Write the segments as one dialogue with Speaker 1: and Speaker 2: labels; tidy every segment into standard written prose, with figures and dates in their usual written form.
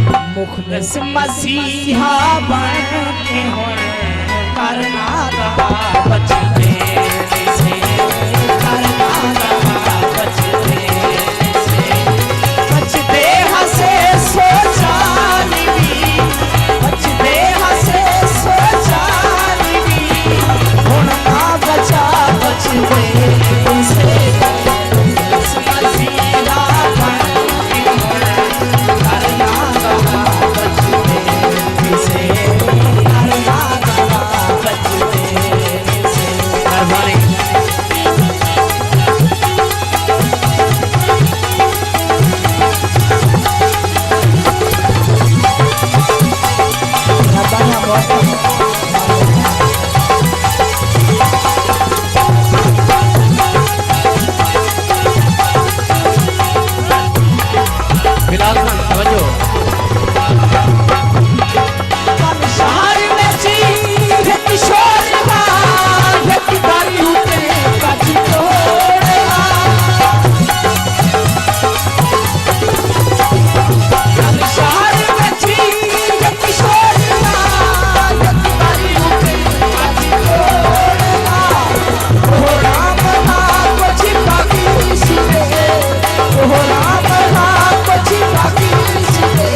Speaker 1: मुखलस मसीहा बन के हुण करना रहा बचते से, करना रहा बचते से। बचते हसे सोचानी भी, बचते हसे सोचानी भी, हुण ना बचा बचते से। मुखलस मसीहा बन के हुण करना रहा बचते से, करना रहा बचते से।
Speaker 2: बिलाल खान समझो
Speaker 1: शहर में जी किशोर बारी होते काजी तोड़वा। शहर में जी किशोर बारी होते काजी तोड़वा। ओ राम नाम छिपाकी सिरे, ओ राम नाम छिपाकी सिरे,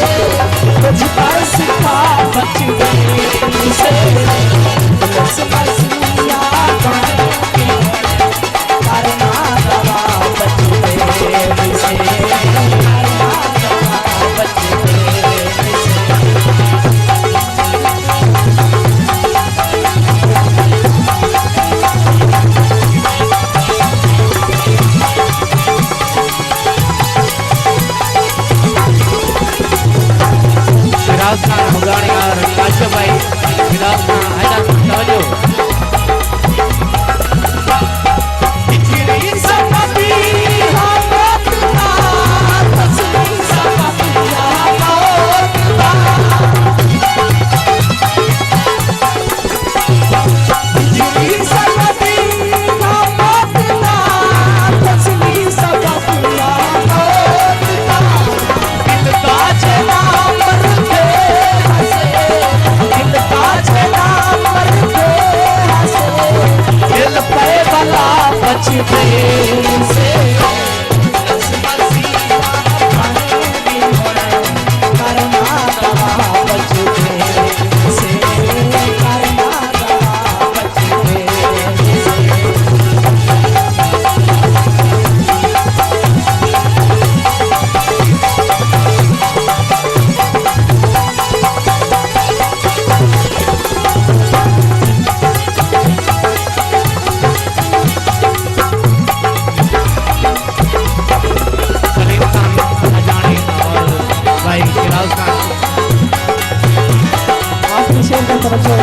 Speaker 1: तुझ पर सिखा बच गए से। मुखलस मसीहा बन के करना रहा बचते से, करना रहा बचते से।
Speaker 2: बिलाल खान हुगानी और काशफ भाई। बिलाल खान हैदर समझो
Speaker 1: बिजली सबकी हमत ना, तस्वीर सबकी हमत ना। बिजली सबकी हमत ना, तस्वीर सबकी हमत ना। दिल का जना मर के हंसे, दिल का जना मर के हंसे, दिल पे बला बच गए से। मुखलस मसीहा बन के हुण करना रहा बचते से, करना रहा बचते से।
Speaker 2: सलीम खान हजानी और भाई बिलाल खान।
Speaker 1: आप शेर का तरफ से